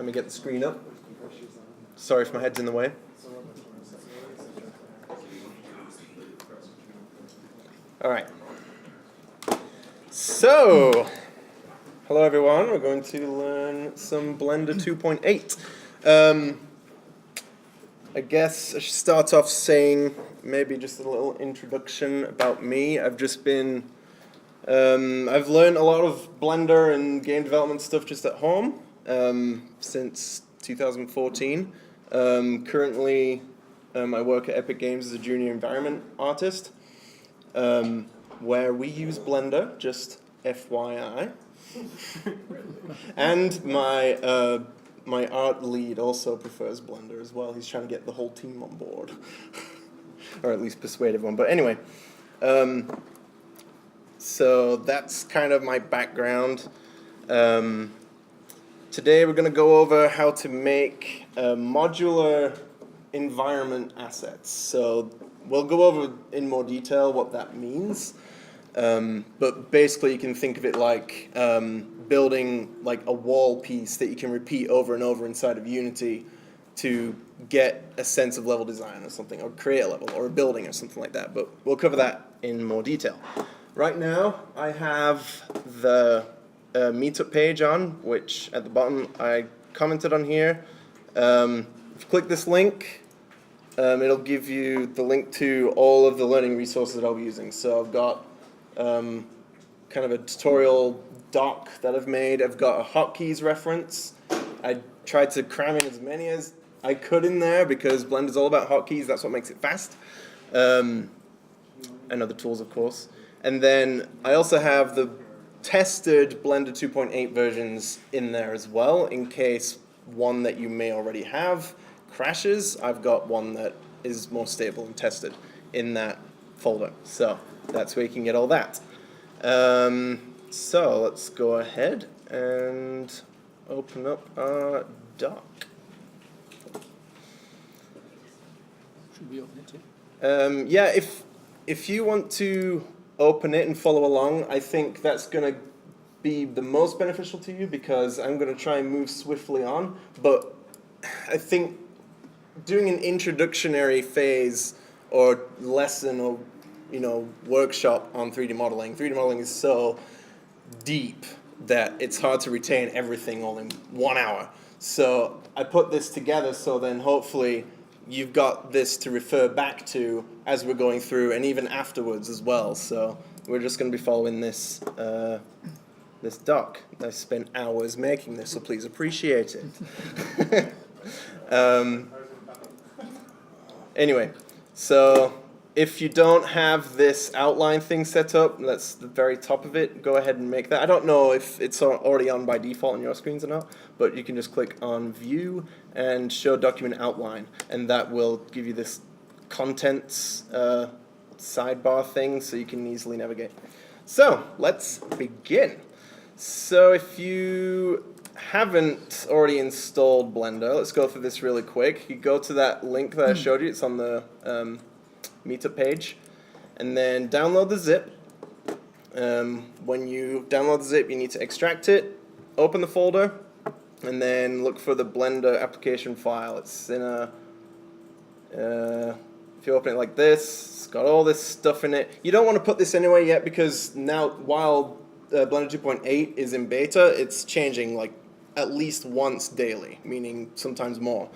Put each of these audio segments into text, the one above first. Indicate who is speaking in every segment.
Speaker 1: Let me get the screen up. Sorry if my head's in the way. All right. So, hello everyone. We're going to learn some Blender 2.8. I guess I should start off saying maybe just a little introduction about me. I've just been, I've learned a lot of Blender and game development stuff just at home since 2014. Currently, I work at Epic Games as a junior environment artist, where we use Blender, just FYI. And my art lead also prefers Blender as well. He's trying to get the whole team on board. Or at least persuade everyone. But anyway, so that's kind of my background. Today we're going to go over how to make modular environment assets. So we'll go over in more detail what that means. But basically you can think of it like building like a wall piece that you can repeat over and over inside of Unity to get a sense of level design or something, or create a level or a building or something like that. But we'll cover that in more detail. Right now I have the meetup page on, which at the bottom I commented on here. If you click this link, it'll give you the link to all of the learning resources that I'll be using. So I've got kind of a tutorial doc that I've made. I've got a hotkeys reference. I tried to cram in as many as I could in there because Blender's all about hotkeys. That's what makes it fast. And other tools, of course. And then I also have the tested Blender 2.8 versions in there as well, in case one that you may already have crashes. I've got one that is more stable and tested in that folder. So that's where you can get all that. So let's go ahead and open up our doc.
Speaker 2: Should we open it too?
Speaker 1: Yeah, if you want to open it and follow along, I think that's going to be the most beneficial to you because I'm going to try and move swiftly on. But I think doing an introductory phase or lesson or workshop on 3D modeling. 3D modeling is so deep that it's hard to retain everything all in 1 hour. So I put this together so then hopefully you've got this to refer back to as we're going through and even afterwards as well. So we're just going to be following this this doc. I spent hours making this, so please appreciate it. Anyway, so if you don't have this outline thing set up, that's the very top of it, go ahead and make that. I don't know if it's already on by default on your screens or not, but you can just click on View and Show Document Outline, and that will give you this contents sidebar thing so you can easily navigate. So, let's begin. So if you haven't already installed Blender, let's go through this really quick. You go to that link that I showed you, it's on the meetup page, and then download the zip. When you download the zip, you need to extract it, open the folder, and then look for the Blender application file. It's in a, if you open it like this, it's got all this stuff in it. You don't want to put this anywhere yet because now, while Blender 2.8 is in beta, it's changing like at least once daily, meaning sometimes more.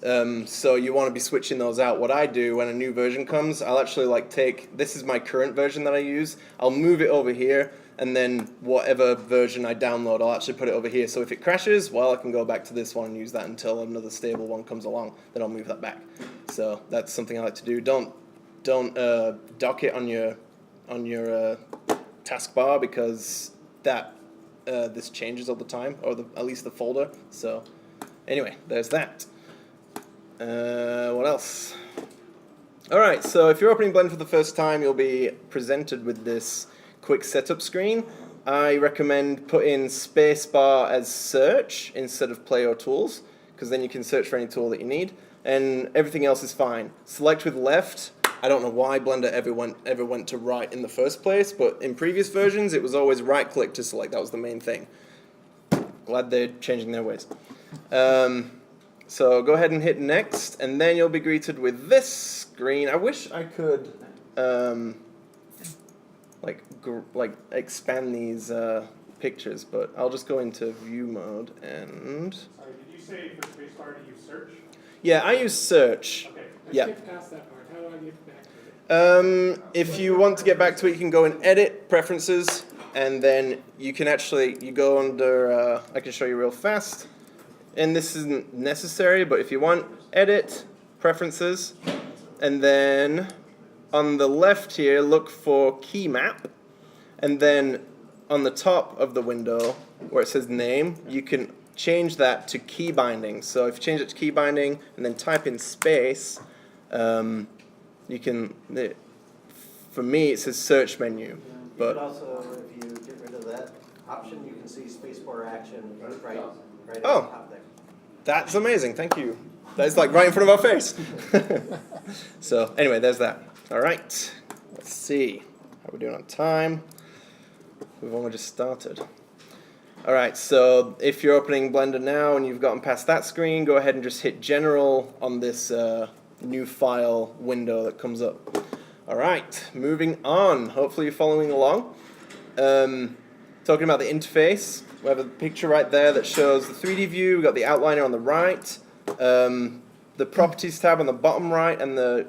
Speaker 1: So you want to be switching those out. What I do when a new version comes, I'll actually take, this is my current version that I use, I'll move it over here, and then whatever version I download, I'll actually put it over here. So if it crashes, well, I can go back to this one and use that until another stable one comes along, then I'll move that back. So that's something I like to do. Don't dock it on your taskbar because this changes all the time, or at least the folder. So anyway, there's that. What else? Alright, so if you're opening Blender for the first time, you'll be presented with this quick setup screen. I recommend putting spacebar as search instead of play or tools, because then you can search for any tool that you need, and everything else is fine. Select with left. I don't know why Blender ever went to right in the first place, but in previous versions it was always right click to select. That was the main thing. Glad they're changing their ways. So go ahead and hit next, and then you'll be greeted with this screen. I wish I could like expand these pictures, but I'll just go into view mode and.
Speaker 3: Sorry, did you say for spacebar to use search?
Speaker 1: Yeah, I use search.
Speaker 3: Okay.
Speaker 1: Yeah.
Speaker 2: Skip past that part. How do I get back to it?
Speaker 1: If you want to get back to it, you can go and edit preferences, and then you can you go under. I can show you real fast. And this isn't necessary, but if you want, edit, preferences, and then on the left here, look for key map, and then on the top of the window where it says name, you can change that to key binding. So if you change it to key binding and then type in space, you can, for me it says search menu.
Speaker 4: You
Speaker 1: But
Speaker 4: can also, if you get rid of that option, you can see spacebar action right at the
Speaker 1: Oh.
Speaker 4: top there.
Speaker 1: That's amazing, thank you. That's like right in front of our face. So anyway, there's that. All right, let's see how we're doing on time. We've only just started. All right, so if you're opening Blender now and you've gotten past that screen, go ahead and just hit General on this new file window that comes up. All right, moving on. Hopefully you're following along. Talking about the interface, we have a picture right there that shows the 3D view. We've got the outliner on the right, the properties tab on the bottom right, and the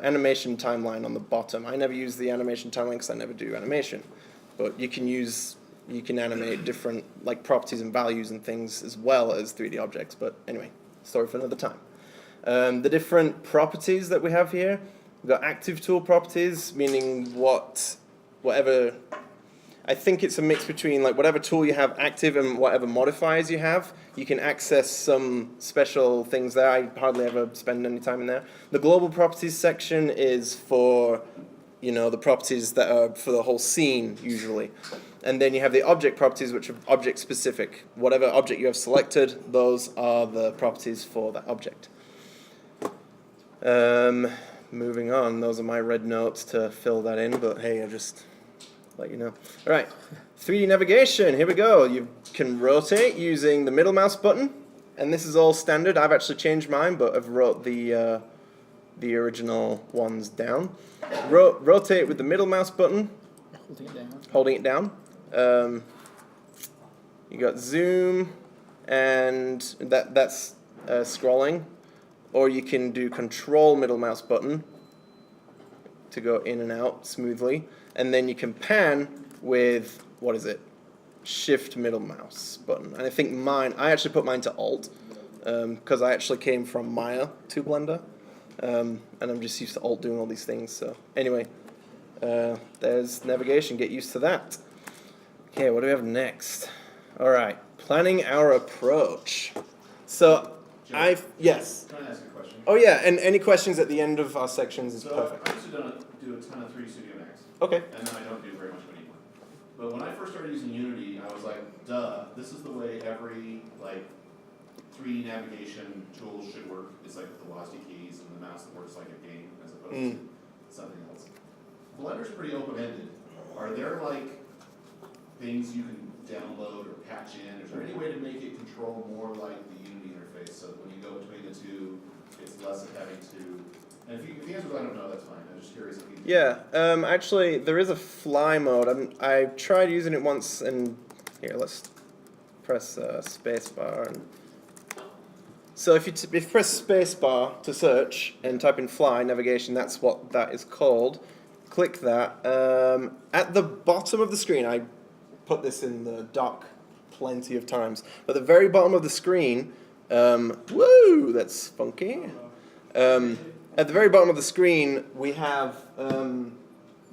Speaker 1: animation timeline on the bottom. I never use the animation timeline because I never do animation, but you can animate different like properties and values and things as well as 3D objects. But anyway, story for another time. The different properties that we have here. We've got active tool properties, meaning whatever. I think it's a mix between like whatever tool you have active and whatever modifiers you have. You can access some special things there. I hardly ever spend any time in there. The global properties section is for, the properties that are for the whole scene usually. And then you have the object properties, which are object specific. Whatever object you have selected, those are the properties for that object. Moving on, those are my red notes to fill that in, but hey, I just let you know. All right, 3D navigation, here we go. You can rotate using the middle mouse button, and this is all standard. I've actually changed mine, but I've wrote the original ones down. Rotate with the middle mouse button, holding it down. You got zoom, and that's scrolling, or you can do control middle mouse button to go in and out smoothly. And then you can pan with, shift middle mouse button. And I think I actually put mine to Alt, because I actually came from Maya to Blender. And I'm just used to Alt doing all these things. So anyway, there's navigation, get used to that. Okay, what do we have next? All right, planning our approach. So yes.
Speaker 5: Can I ask a question?
Speaker 1: Oh yeah, and any questions at the end of our sections is perfect.
Speaker 5: I used to do a ton of 3D Studio Max.
Speaker 1: Okay.
Speaker 5: And then I don't do very much anymore. But when I first started using Unity, I was like, duh, this is the way every 3D navigation tool should work. It's like the velocity keys and the mouse that works like a game as opposed to something else. Blender's pretty open-ended. Are there things you can download or patch in? Is there any way to make it control more like the Unity interface so that when you go between the two, it's less of having to. And if the answer is I don't know, that's fine. I'm just curious if you.
Speaker 1: Yeah, actually, there is a fly mode. I tried using it once, and here, let's press spacebar. So if you press spacebar to search and type in fly navigation, that's what that is called. Click that. At the bottom of the screen, I put this in the doc plenty of times. But at the very bottom of the screen, woo, that's funky. At the very bottom of the screen, we have,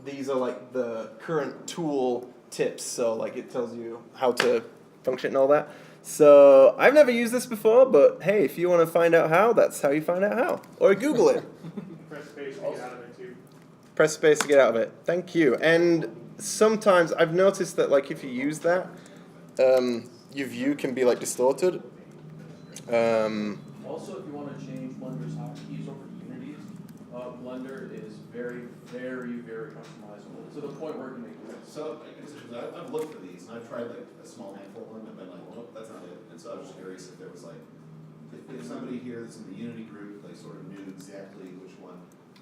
Speaker 1: these are like the current tool tips. So it tells you how to function and all that. So I've never used this before, but hey, if you want to find out how, that's how you find out how. Or Google it.
Speaker 3: Press space to get out of it too.
Speaker 1: Press space to get out of it. Thank you. And sometimes I've noticed that if you use that, your view can be distorted.
Speaker 6: Also, if you want to change Blender's hotkeys over to Unity's, Blender is very, very, very customizable to the point where it can make it.
Speaker 5: So I've looked for these and I've tried a small handful of them and been like, well, that's not it. And so I was just curious if there was if somebody here that's in the Unity group, like sort of knew exactly which one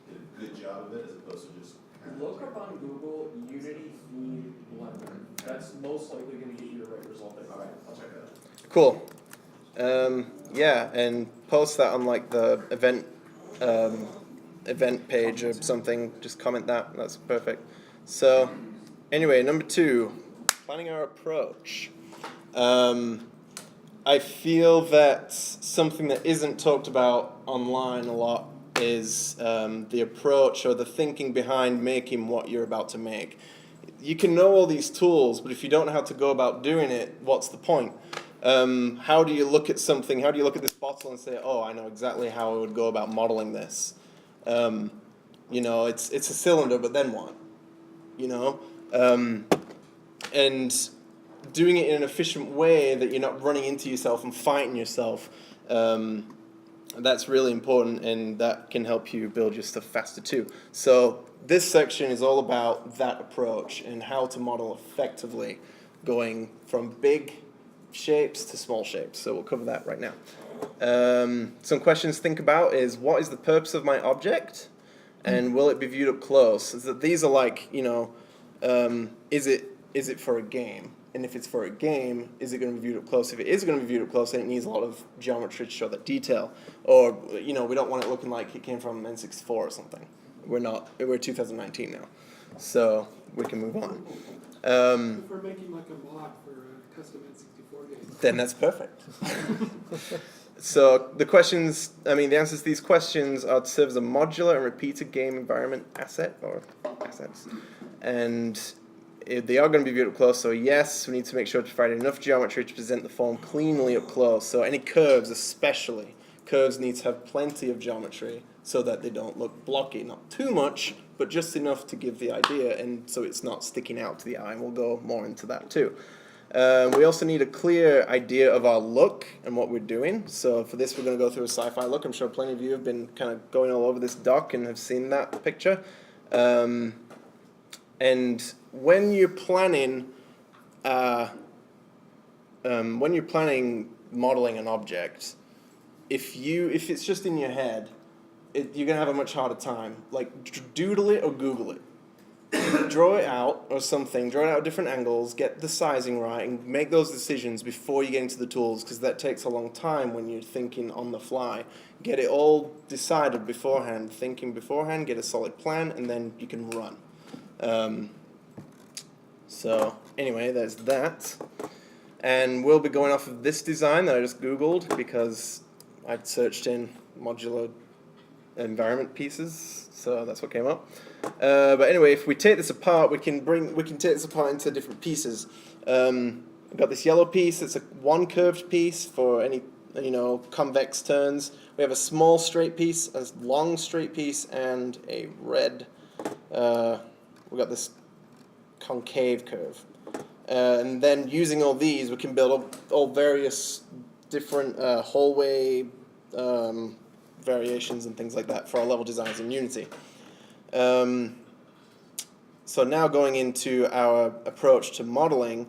Speaker 5: did a good job of it, as opposed to just kind of.
Speaker 6: Look up on Google Unity theme Blender. That's most likely going to get you the right result.
Speaker 5: All right, I'll check that out.
Speaker 1: Cool. Yeah, and post that on like the event page or something. Just comment that. That's perfect. So, anyway, number 2, planning our approach. I feel that something that isn't talked about online a lot is the approach or the thinking behind making what you're about to make. You can know all these tools, but if you don't know how to go about doing it, what's the point? How do you look at something, how do you look at this bottle and say, oh, I know exactly how I would go about modeling this? You know, it's a cylinder, but then what? You know? And doing it in an efficient way that you're not running into yourself and fighting yourself, that's really important, and that can help you build your stuff faster too. So this section is all about that approach and how to model effectively, going from big shapes to small shapes. So we'll cover that right now. Some questions to think about is, what is the purpose of my object, and will it be viewed up close? Is that these are like, you know, is it for a game? And if it's for a game, is it going to be viewed up close? If it is going to be viewed up close, then it needs a lot of geometry to show that detail. Or, you know, we don't want it looking like it came from N64 or something. We're 2019 now. So we can move on.
Speaker 2: If we're making like a mod for a custom N64 game.
Speaker 1: Then that's perfect. So the answers to these questions are to serve as a modular and repeated game environment asset or assets. And they are going to be viewed up close, so yes, we need to make sure to provide enough geometry to present the form cleanly up close. So any curves especially, curves need to have plenty of geometry so that they don't look blocky. Not too much, but just enough to give the idea, and so it's not sticking out to the eye, and we'll go more into that too. We also need a clear idea of our look and what we're doing. So for this, we're going to go through a sci-fi look. I'm sure plenty of you have been kind of going all over this doc and have seen that picture. And when you're planning, modeling an object, if it's just in your head, you're gonna have a much harder time. Like, doodle it or Google it. Draw it out or something. Draw it out at different angles. Get the sizing right, and make those decisions before you get into the tools, because that takes a long time when you're thinking on the fly. Get it all decided beforehand, thinking beforehand. Get a solid plan, and then you can run. So anyway, there's that. And we'll be going off of this design that I just Googled because I searched in modular environment pieces, so that's what came up. But anyway, if we take this apart, we can take this apart into different pieces. We've got this yellow piece. It's one curved piece for any convex turns. We have a small straight piece, a long straight piece, and a red. We've got this concave curve. And then using all these, we can build all various different hallway variations and things like that for our level designs in Unity. So now going into our approach to modeling,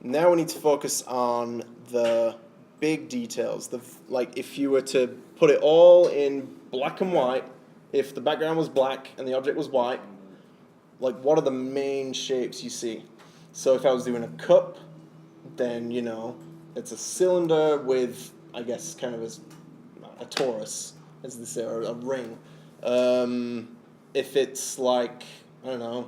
Speaker 1: now we need to focus on the big details. Like if you were to put it all in black and white, if the background was black and the object was white, like what are the main shapes you see? So if I was doing a cup, then it's a cylinder with, I guess, kind of a torus, as they say, or a ring. If it's like, I don't know, I'm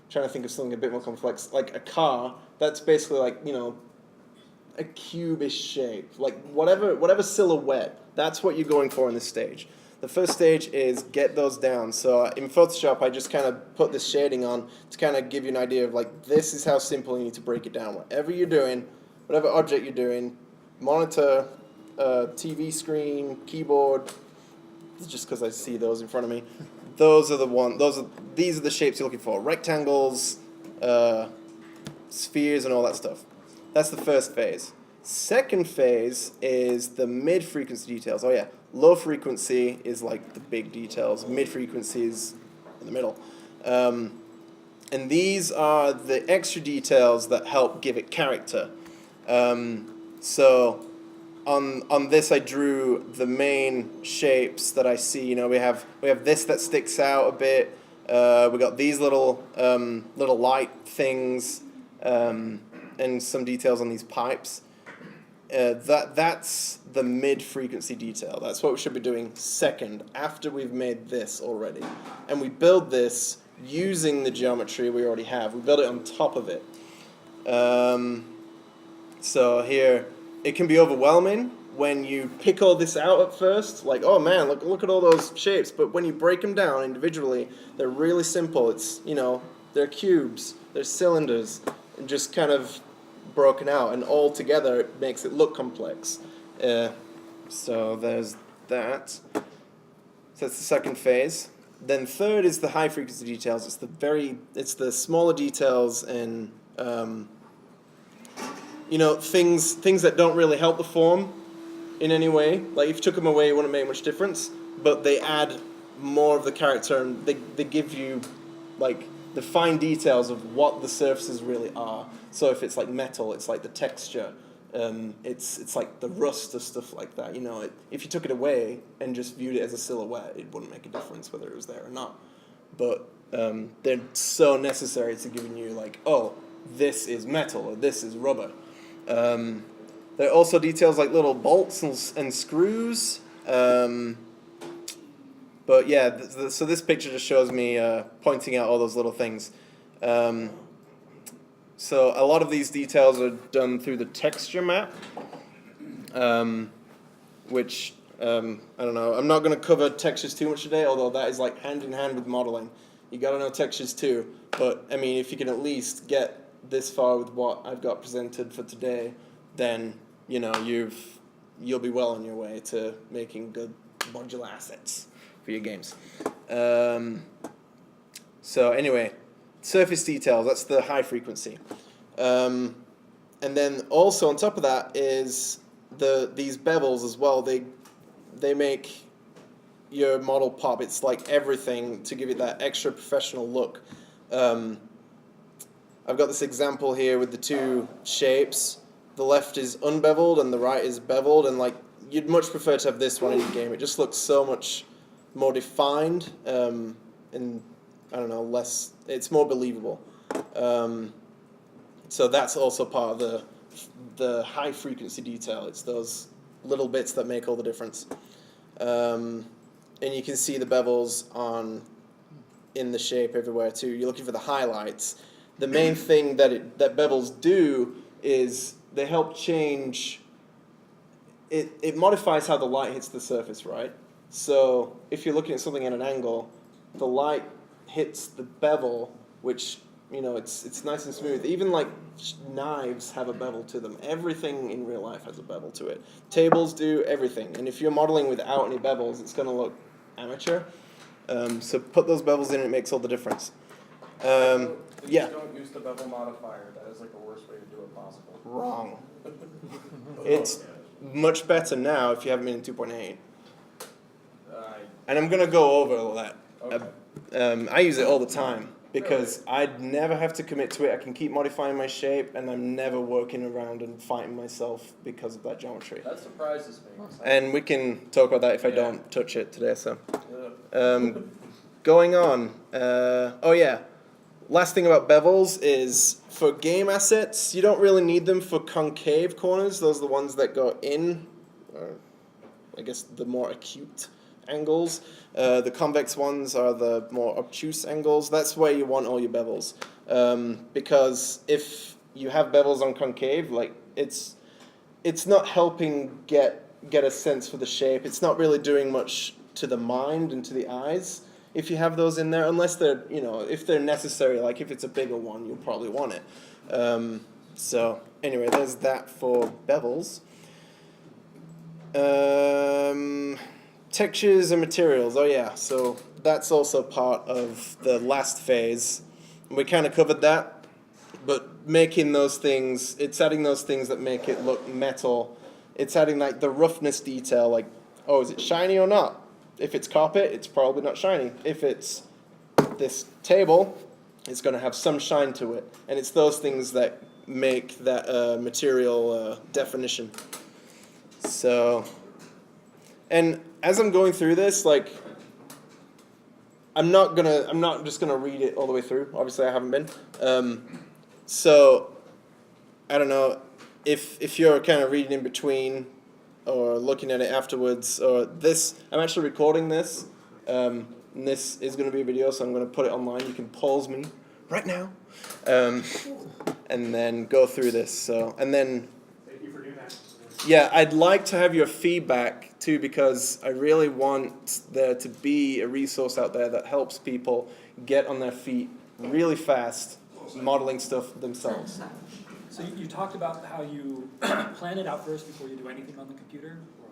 Speaker 1: trying to think of something a bit more complex, like a car, that's basically like, a cubish shape. Like whatever silhouette, that's what you're going for in this stage. The first stage is get those down. So in Photoshop, I just kind of put this shading on to kind of give you an idea of like, this is how simple you need to break it down. Whatever you're doing, whatever object you're doing, monitor, TV screen, keyboard, just because I see those in front of me. These are the shapes you're looking for. Rectangles, spheres, and all that stuff. That's the first phase. Second phase is the mid-frequency details. Oh yeah, low frequency is like the big details. Mid-frequency is in the middle. And these are the extra details that help give it character. So on this I drew the main shapes that I see. You know, we have this that sticks out a bit. We got these little light things, and some details on these pipes. That's the mid-frequency detail. That's what we should be doing second, after we've made this already. And we build this using the geometry we already have. We build it on top of it. So here, it can be overwhelming when you pick all this out at first. Like, oh man, look at all those shapes. But when you break them down individually, they're really simple. It's, you know, they're cubes, they're cylinders, and just kind of broken out, and all together it makes it look complex. So there's that. So that's the second phase. Then third is the high frequency details. It's the smaller details and you know, things that don't really help the form in any way. Like if you took them away, it wouldn't make much difference. But they add more of the character, and they give you like the fine details of what the surfaces really are. So if it's like metal, it's like the texture. It's like the rust of stuff like that. You know, if you took it away and just viewed it as a silhouette, it wouldn't make a difference whether it was there or not. But they're so necessary to giving you like, oh, this is metal or this is rubber. There are also details like little bolts and screws. But yeah, so this picture just shows me pointing out all those little things. So a lot of these details are done through the texture map, which, I don't know, I'm not going to cover textures too much today, although that is like hand in hand with modeling. You got to know textures too, but I mean, if you can at least get this far with what I've got presented for today, then, you know, you'll be well on your way to making good modular assets for your games. So anyway, surface details, that's the high frequency. And then also on top of that is these bevels as well. They make your model pop. It's like everything to give it that extra professional look. I've got this example here with the two shapes. The left is unbeveled and the right is beveled, and like you'd much prefer to have this one in your game. It just looks so much more defined, and I don't know, less. It's more believable. So that's also part of the high frequency detail. It's those little bits that make all the difference. And you can see the bevels in the shape everywhere too. You're looking for the highlights. The main thing that bevels do is they help change. It modifies how the light hits the surface, right? So if you're looking at something at an angle, the light hits the bevel, which, you know, it's nice and smooth. Even like knives have a bevel to them. Everything in real life has a bevel to it. Tables do, everything. And if you're modeling without any bevels, it's going to look amateur. So put those bevels in, it makes all the difference. Yeah.
Speaker 6: Don't use the bevel modifier. That is like the worst way to do it possible.
Speaker 1: Wrong. It's much better now if you haven't been in 2.8. And I'm going to go over all that.
Speaker 6: Okay.
Speaker 1: I use it all the time because I'd never have to commit to it. I can keep modifying my shape, and I'm never working around and fighting myself because of that geometry.
Speaker 6: That surprises me.
Speaker 1: And we can talk about that if I don't touch it today. So,
Speaker 6: Yeah.
Speaker 1: going on. Oh yeah. Last thing about bevels is for game assets, you don't really need them for concave corners. Those are the ones that go in, or I guess the more acute angles. The convex ones are the more obtuse angles. That's where you want all your bevels. Because if you have bevels on concave, like it's not helping get a sense for the shape. It's not really doing much to the mind and to the eyes if you have those in there, unless they're, you know, if they're necessary. Like if it's a bigger one, you'll probably want it. So anyway, there's that for bevels. Textures and materials. Oh yeah, so that's also part of the last phase. We kind of covered that, but making those things, it's adding those things that make it look metal. It's adding like the roughness detail, like, oh, is it shiny or not? If it's carpet, it's probably not shiny. If it's this table, it's going to have some shine to it. And it's those things that make that material definition. So, and as I'm going through this, like, I'm not just gonna read it all the way through. Obviously, I haven't been. So, I don't know if you're kind of reading in between or looking at it afterwards, or this. I'm actually recording this. And this is going to be a video, so I'm going to put it online. You can pause me right now, and then go through this. So, and then,
Speaker 3: Thank you for doing that.
Speaker 1: yeah, I'd like to have your feedback too, because I really want there to be a resource out there that helps people get on their feet really fast, modeling stuff themselves.
Speaker 7: So you talked about how you plan it out first before you do anything on the computer or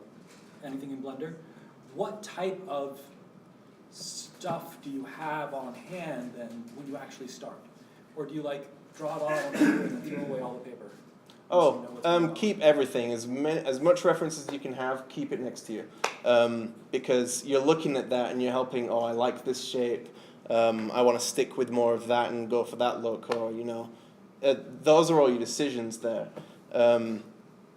Speaker 7: anything in Blender. What type of stuff do you have on hand then when you actually start? Or do you like draw it all on paper and then throw away all the paper?
Speaker 1: Keep everything, as much reference as you can have, keep it next to you. Because you're looking at that and you're helping, I like this shape, I want to stick with more of that and go for that look, or, those are all your decisions there.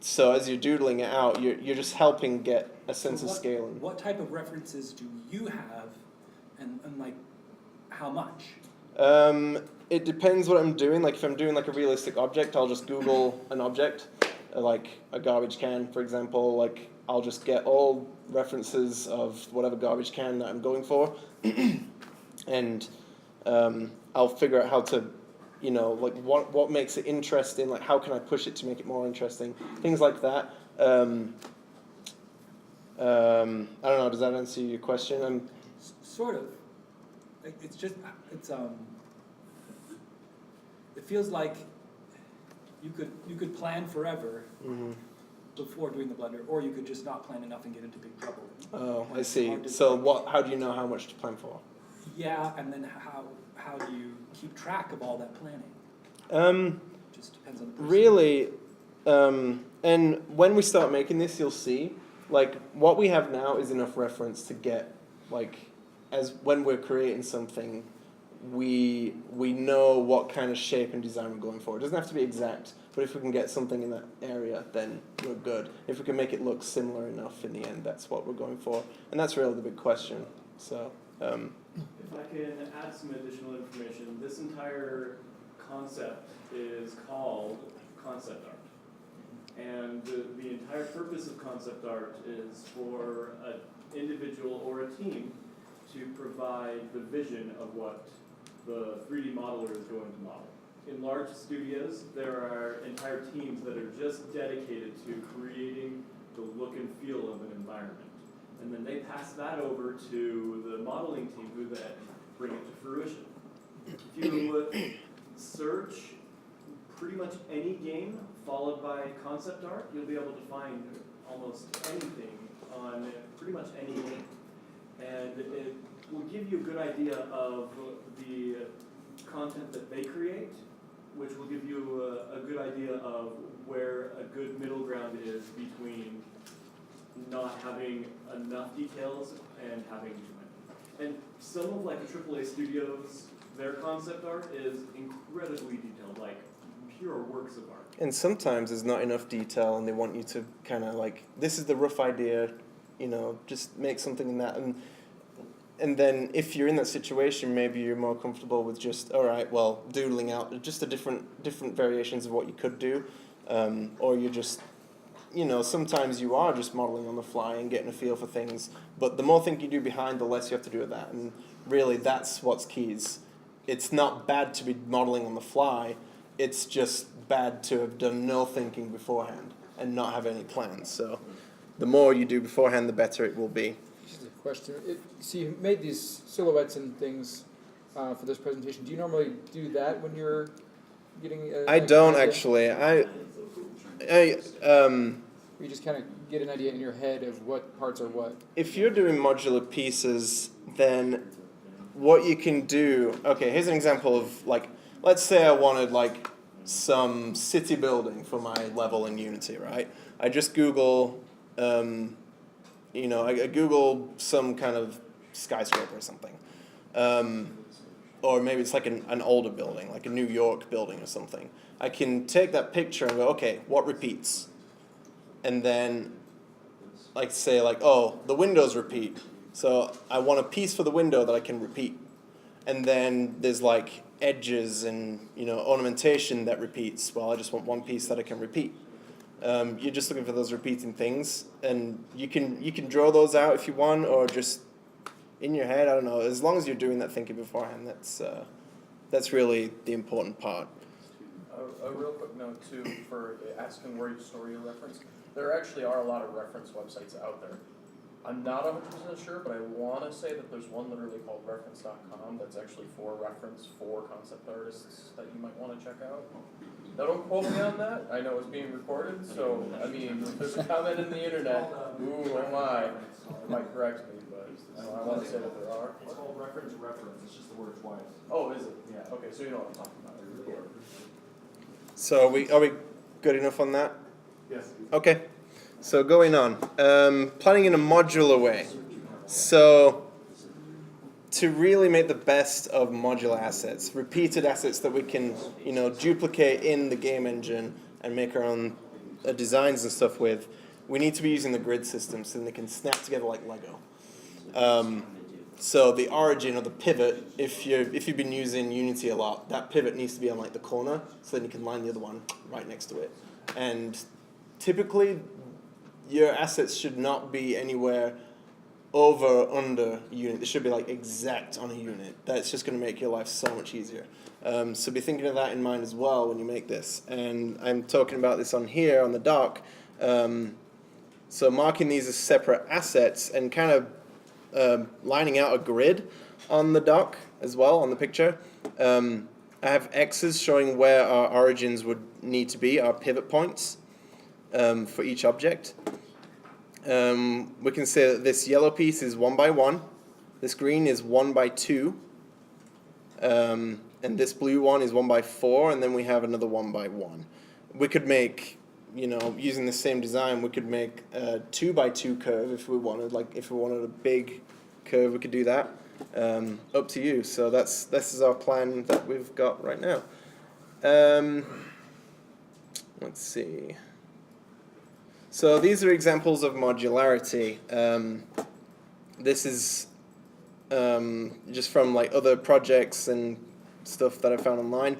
Speaker 1: So as you're doodling it out, you're just helping get a sense of scaling.
Speaker 7: What type of references do you have, and like, how much?
Speaker 1: It depends what I'm doing. Like if I'm doing like a realistic object, I'll just Google an object, like a garbage can, for example. Like I'll just get all references of whatever garbage can that I'm going for, and I'll figure out how to, like what makes it interesting. Like how can I push it to make it more interesting? Things like that. I don't know. Does that answer your question?
Speaker 7: Sort of. It feels like you could plan forever before doing the Blender, or you could just not plan enough and get into big trouble.
Speaker 1: Oh, I see. So how do you know how much to plan for?
Speaker 7: Yeah, and then how do you keep track of all that planning? Just depends on the person.
Speaker 1: Really, and when we start making this, you'll see, like, what we have now is enough reference to get, like, as when we're creating something, we know what kind of shape and design we're going for. It doesn't have to be exact, but if we can get something in that area, then we're good. If we can make it look similar enough in the end, that's what we're going for. And that's really the big question. So,
Speaker 6: If I can add some additional information, this entire concept is called concept art. And the entire purpose of concept art is for an individual or a team to provide the vision of what the 3D modeler is going to model. In large studios, there are entire teams that are just dedicated to creating the look and feel of an environment. And then they pass that over to the modeling team, who then bring it to fruition. If you search pretty much any game followed by concept art, you'll be able to find almost anything on pretty much any game. And it will give you a good idea of the content that they create, which will give you a good idea of where a good middle ground is between not having enough details and having too many. And some of like the AAA studios, their concept art is incredibly detailed, like pure works of art.
Speaker 1: and sometimes there's not enough detail, and they want you to kind of like, this is the rough idea, just make something in that. And then if you're in that situation, maybe you're more comfortable with just, all right, well, doodling out just the different variations of what you could do, or you're just, sometimes you are just modeling on the fly and getting a feel for things. But the more thinking you do behind, the less you have to do of that. And really, that's what's key. It's not bad to be modeling on the fly. It's just bad to have done no thinking beforehand and not have any plans. So the more you do beforehand, the better it will be.
Speaker 8: Just a question. So you made these silhouettes and things for this presentation. Do you normally do that when you're getting?
Speaker 1: I don't actually.
Speaker 8: You just kind of get an idea in your head of what parts are what.
Speaker 1: If you're doing modular pieces, then what you can do. Okay, here's an example of like, let's say I wanted like some city building for my level in Unity, right? I just Google. I Google some kind of skyscraper or something. Or maybe it's like an older building, like a New York building or something. I can take that picture and go, okay, what repeats? And then like say like, oh, the windows repeat. So I want a piece for the window that I can repeat. And then there's like edges and ornamentation that repeats. Well, I just want one piece that I can repeat. You're just looking for those repeating things, and you can draw those out if you want, or just in your head. I don't know. As long as you're doing that thinking beforehand, that's really the important part.
Speaker 9: A real quick note too, for asking where you store your reference. There actually are a lot of reference websites out there. I'm not 100% sure, but I want to say that there's one literally called reference.com that's actually for reference for concept artists that you might want to check out. Now don't quote me on that. I know it's being recorded, so I mean, if there's a comment in the internet, ooh, oh my, it might correct me, but I want to say that there are.
Speaker 10: It's called reference, it's just the word twice.
Speaker 9: Oh, is it? Yeah. Okay, so you know what I'm talking about.
Speaker 1: So are we good enough on that?
Speaker 3: Yes.
Speaker 1: Okay. So going on, planning in a modular way. So to really make the best of modular assets, repeated assets that we can, duplicate in the game engine and make our own designs and stuff with, we need to be using the grid system so they can snap together like Lego. So the origin or the pivot, if you've been using Unity a lot, that pivot needs to be on like the corner, so then you can line the other one right next to it. And typically, your assets should not be anywhere over or under a unit. They should be like exact on a unit. That's just going to make your life so much easier. So be thinking of that in mind as well when you make this. And I'm talking about this on here on the dock. So marking these as separate assets and kind of lining out a grid on the dock as well on the picture. I have X's showing where our origins would need to be, our pivot points for each object. We can say that this yellow piece is 1 by 1, this green is 1 by 2, and this blue one is 1 by 4, and then we have another 1 by 1. We could make, using the same design, we could make a 2 by 2 curve if we wanted. Like if we wanted a big curve, we could do that. Up to you. So this is our plan that we've got right now. Let's see. So these are examples of modularity. This is just from like other projects and stuff that I found online.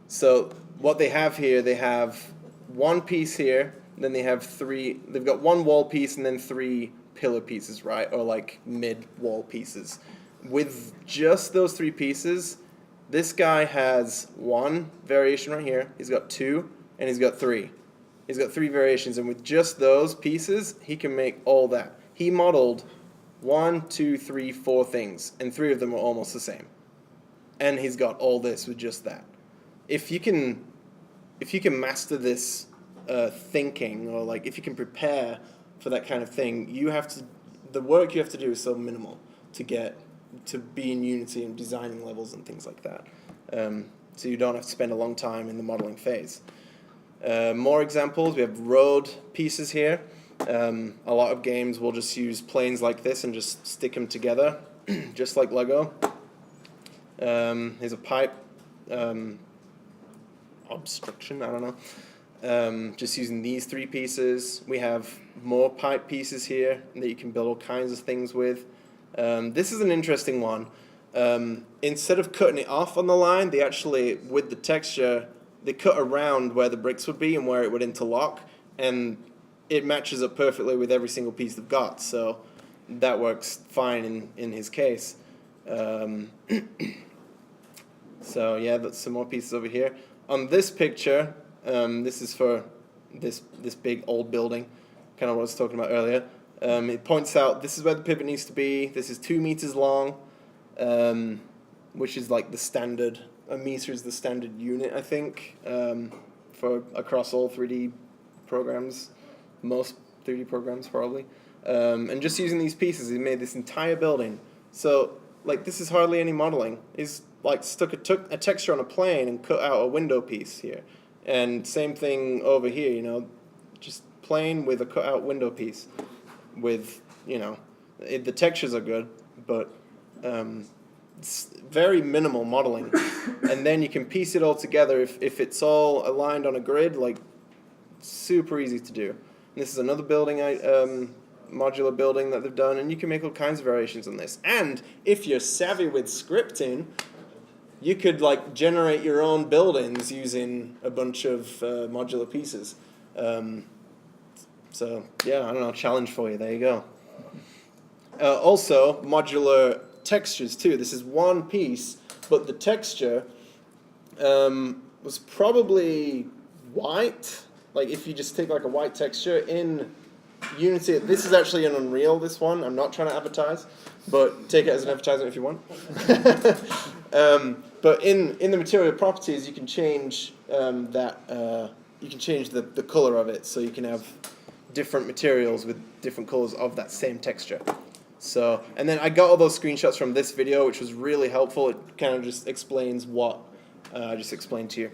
Speaker 1: So what they have here, they have one piece here, then they have three. They've got one wall piece and then 3 pillar pieces, right, or like mid-wall pieces. With just those 3 pieces, this guy has 1 variation right here. He's got 2, and he's got 3. He's got 3 variations, and with just those pieces, he can make all that. He modeled 1, 2, 3, 4 things, and 3 of them are almost the same. And he's got all this with just that. If you can master this thinking, or like if you can prepare for that kind of thing, the work you have to do is so minimal to get to be in Unity and designing levels and things like that. So you don't have to spend a long time in the modeling phase. More examples, we have road pieces here. A lot of games will just use planes like this and just stick them together, just like Lego. Here's a pipe obstruction, I don't know. Just using these 3 pieces. We have more pipe pieces here that you can build all kinds of things with. This is an interesting one. Instead of cutting it off on the line, they actually, with the texture, they cut around where the bricks would be and where it would interlock, and it matches up perfectly with every single piece they've got, so that works fine in his case. So yeah, that's some more pieces over here. On this picture, this is for this big old building, kind of what I was talking about earlier. It points out this is where the pivot needs to be. This is 2 meters long, which is like the standard. A meter is the standard unit, I think, for across all 3D programs, most 3D programs probably. And just using these pieces, he made this entire building. So like this is hardly any modeling. He's like took a texture on a plane and cut out a window piece here. And same thing over here, just plane with a cut out window piece. With, the textures are good, but it's very minimal modeling. And then you can piece it all together if it's all aligned on a grid, like super easy to do. This is another building, modular building that they've done, and you can make all kinds of variations on this. And if you're savvy with scripting, you could like generate your own buildings using a bunch of modular pieces. So yeah, I don't know, challenge for you. There you go. Also, modular textures too. This is one piece, but the texture was probably white. Like if you just take like a white texture in Unity, this is actually an Unreal, this one. I'm not trying to advertise, but take it as an advertisement if you want. But in the material properties, you can change you can change the color of it, so you can have different materials with different colors of that same texture. So, and then I got all those screenshots from this video, which was really helpful. It kind of just explains what I just explained to you.